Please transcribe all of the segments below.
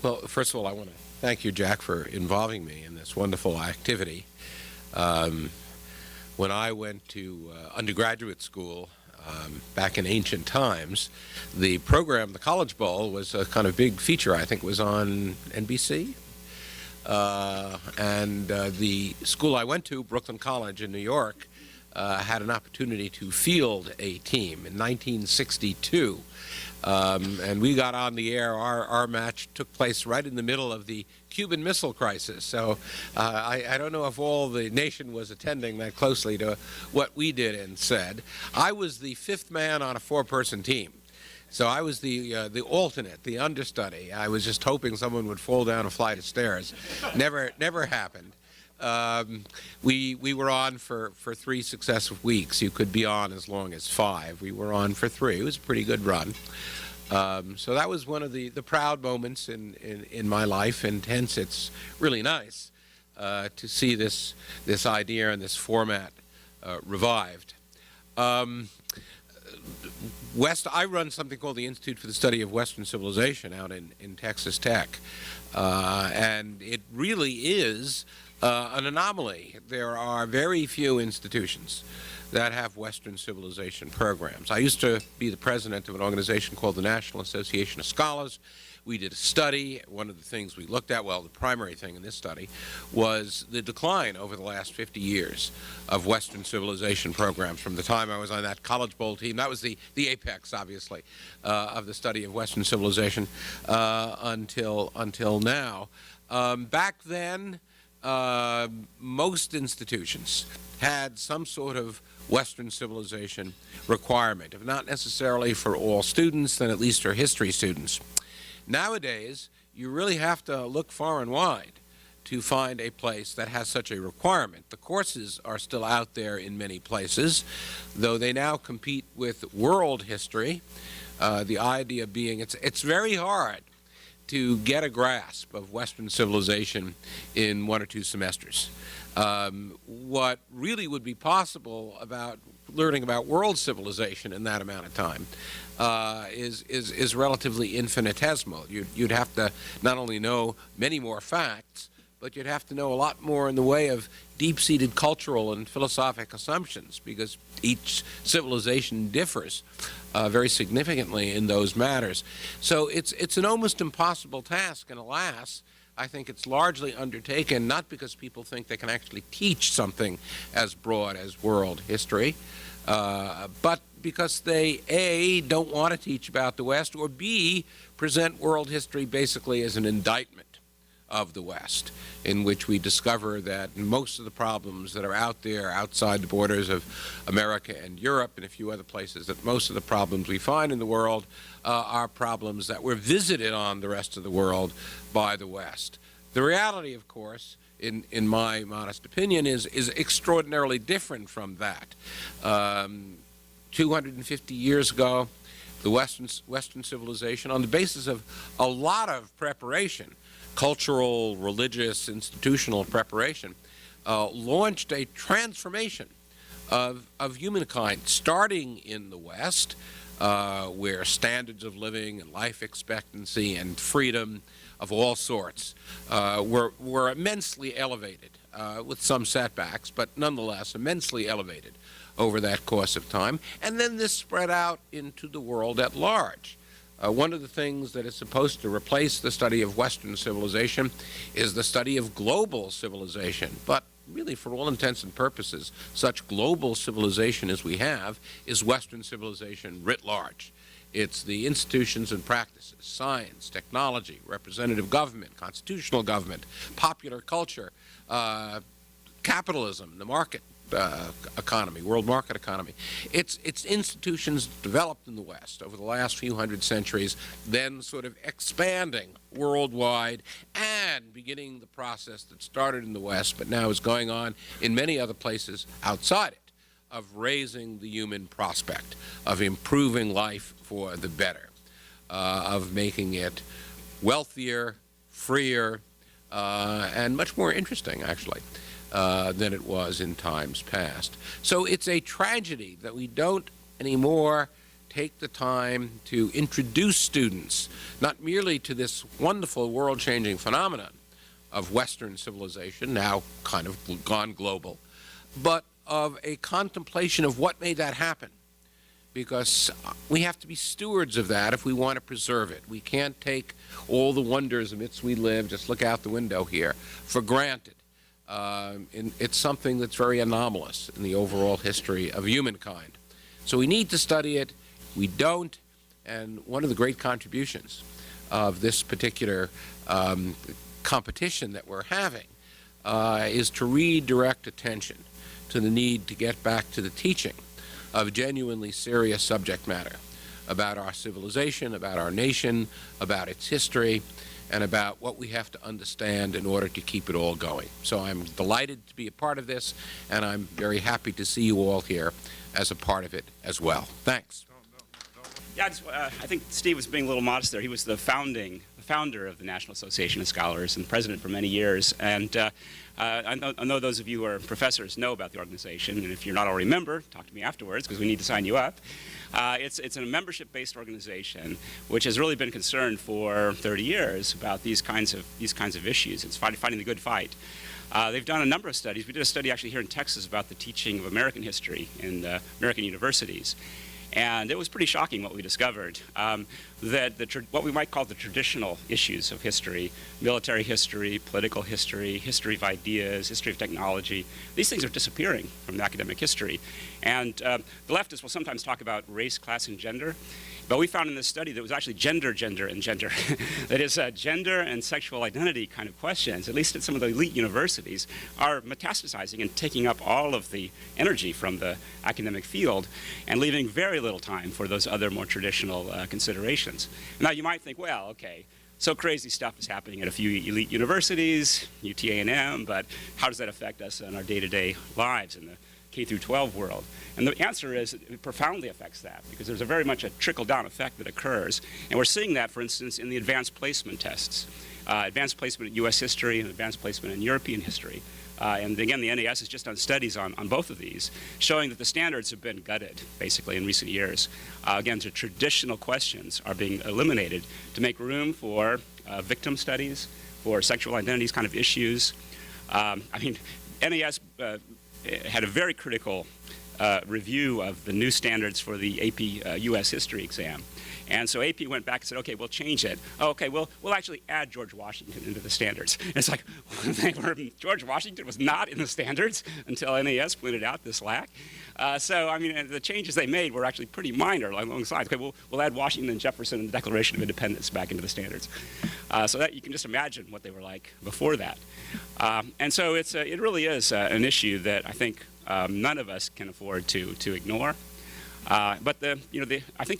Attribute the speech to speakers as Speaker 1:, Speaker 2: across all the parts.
Speaker 1: Well, first of all, I want to thank you, Jack, for involving me in this wonderful activity. When I went to undergraduate school back in ancient times, the program, the College Bowl, was a kind of big feature. I think it was on NBC. The school I went to, Brooklyn College in New York, had an opportunity to field a team in 1962. And we got on the air. Our match took place right in the middle of the Cuban Missile Crisis. So I don't know if all the nation was attending that closely to what we did and said. I was the fifth man on a four-person team. So I was the alternate, the understudy. I was just hoping someone would fall down a flight of stairs. Never happened. We were on for 3 successive weeks. You could be on as long as 5. We were on for 3. It was a pretty good run. So that was one of the proud moments in my life, and hence it's really nice to see this idea and this format revived. I run something called the Institute for the Study of Western Civilization out in Texas Tech, and it really is an anomaly. There are very few institutions that have Western civilization programs. I used to be the president of an organization called the National Association of Scholars. We did a study. One of the things we looked at, well, the primary thing in this study, was the decline over the last 50 years of Western civilization programs from the time I was on that College Bowl team. That was the apex, obviously, of the study of Western civilization until now. Back then, most institutions had some sort of Western civilization requirement, if not necessarily for all students, then at least for history students. Nowadays, you really have to look far and wide to find a place that has such a requirement. The courses are still out there in many places, though they now compete with world history. The idea being it's very hard to get a grasp of Western civilization in 1 or 2 semesters. What really would be possible about learning about world civilization in that amount of time is relatively infinitesimal. You'd have to not only know many more facts, but you'd have to know a lot more in the way of deep-seated cultural and philosophic assumptions, because each civilization differs very significantly in those matters. So it's an almost impossible task, and alas, I think it's largely undertaken not because people think they can actually teach something as broad as world history, but because they, A, don't want to teach about the West, or B, present world history basically as an indictment of the West, in which we discover that most of the problems that are out there outside the borders of America and Europe and a few other places, that most of the problems we find in the world are problems that were visited on the rest of the world by the West. The reality, of course, in my modest opinion, is extraordinarily different from that. 250 years ago, the Western civilization, on the basis of a lot of preparation, cultural, religious, institutional preparation, launched a transformation of humankind, starting in the West, where standards of living and life expectancy and freedom of all sorts were immensely elevated, with some setbacks, but nonetheless immensely elevated over that course of time. And then this spread out into the world at large. One of the things that is supposed to replace the study of Western civilization is the study of global civilization. But really, for all intents and purposes, such global civilization as we have is Western civilization writ large. It's the institutions and practices, science, technology, representative government, constitutional government, popular culture, capitalism, the market economy, world market economy. It's institutions developed in the West over the last few hundred centuries, then sort of expanding worldwide and beginning the process that started in the West but now is going on in many other places outside it, of raising the human prospect, of improving life for the better, of making it wealthier, freer, and much more interesting, actually, than it was in times past. So it's a tragedy that we don't anymore take the time to introduce students not merely to this wonderful world-changing phenomenon of Western civilization, now kind of gone global, but of a contemplation of what made that happen. Because we have to be stewards of that if we want to preserve it. We can't take all the wonders amidst we live, just look out the window here, for granted. It's something that's very anomalous in the overall history of humankind. So we need to study it. We don't. And one of the great contributions of this particular competition that we're having is to redirect attention to the need to get back to the teaching of genuinely serious subject matter about our civilization, about our nation, about its history, and about what we have to understand in order to keep it all going. So I'm delighted to be a part of this, and I'm very happy to see you all here as a part of it as well. Thanks.
Speaker 2: Yeah, I think Steve was being a little modest there. He was the founder of the National Association of Scholars and president for many years. And I know those of you who are professors know about the organization, and if you're not already a member, talk to me afterwards because we need to sign you up. It's a membership-based organization which has really been concerned for 30 years about these kinds of issues. It's fighting the good fight. They've done a number of studies. We did a study actually here in Texas about the teaching of American history in American universities. And it was pretty shocking what we discovered, that what we might call the traditional issues of history, military history, political history, history of ideas, history of technology, these things are disappearing from academic history. And the leftists will sometimes talk about race, class, and gender. But we found in this study that it was actually gender, and gender. That is, gender and sexual identity kind of questions, at least at some of the elite universities, are metastasizing and taking up all of the energy from the academic field and leaving very little time for those other more traditional considerations. Now you might think, well, okay, so crazy stuff is happening at a few elite universities, UT&M, but how does that affect us in our day-to-day lives in the K through 12 world? And the answer is it profoundly affects that, because there's very much a trickle-down effect that occurs. And we're seeing that, for instance, in the advanced placement tests. Advanced placement in U.S. history and advanced placement in European history. And again, the NAS has just done studies on both of these, showing that the standards have been gutted, basically, in recent years. Again, the traditional questions are being eliminated to make room for victim studies, for sexual identities kind of issues. I mean, NAS had a very critical review of the new standards for the AP U.S. history exam. And so AP went back and said, okay, we'll change it. Oh, okay, we'll actually add George Washington into the standards. And it's like, George Washington was not in the standards until NAS pointed out this lack. So, I mean, the changes they made were actually pretty minor along the sides. Okay, we'll add Washington and Jefferson and the Declaration of Independence back into the standards. So that you can just imagine what they were like before that. And so it really is an issue that I think none of us can afford to ignore. But I think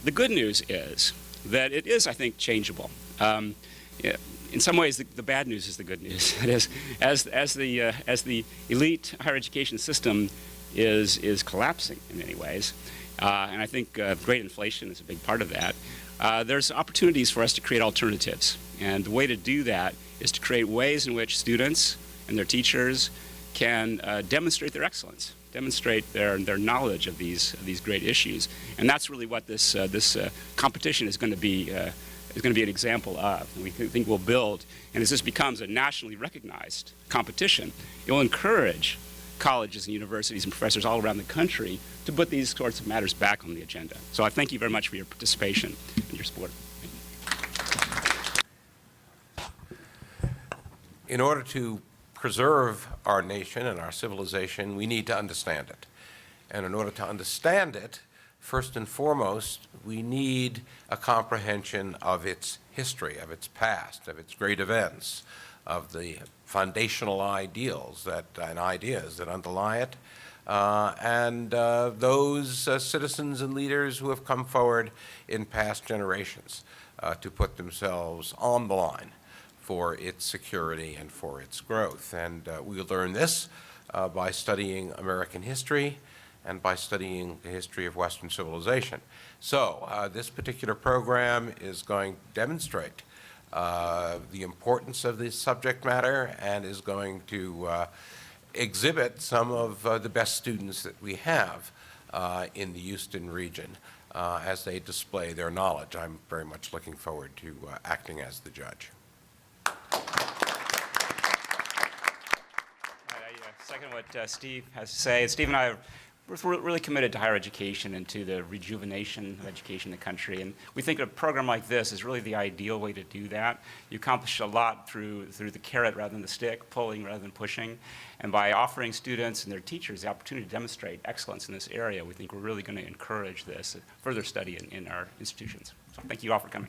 Speaker 2: the good news is that it is, I think, changeable. In some ways, the bad news is the good news. That is, as the elite higher education system is collapsing in many ways, and I think great inflation is a big part of that. There's opportunities for us to create alternatives, and the way to do that is to create ways in which students and their teachers can demonstrate their excellence, demonstrate their knowledge of these great issues, and that's really what this competition is going to be an example of. And we think we'll build, and as this becomes a nationally recognized competition, it will encourage colleges and universities and professors all around the country to put these sorts of matters back on the agenda. So I thank you very much for your participation and your support.
Speaker 1: In order to preserve our nation and our civilization, we need to understand it. And in order to understand it, first and foremost, we need a comprehension of its history, of its past, of its great events, of the foundational ideals and ideas that underlie it, and those citizens and leaders who have come forward in past generations to put themselves on the line for its security and for its growth. And we learn this by studying American history and by studying the history of Western civilization. So this particular program is going to demonstrate the importance of this subject matter and is going to exhibit some of the best students that we have in the Houston region as they display their knowledge. I'm very much looking forward to acting as the judge.
Speaker 2: I second what Steve has to say. Steve and I we're really committed to higher education and to the rejuvenation of education in the country. And we think a program like this is really the ideal way to do that. You accomplish a lot through the carrot rather than the stick, pulling rather than pushing. And by offering students and their teachers the opportunity to demonstrate excellence in this area, we think we're really going to encourage this further study in our institutions. So thank you all for coming.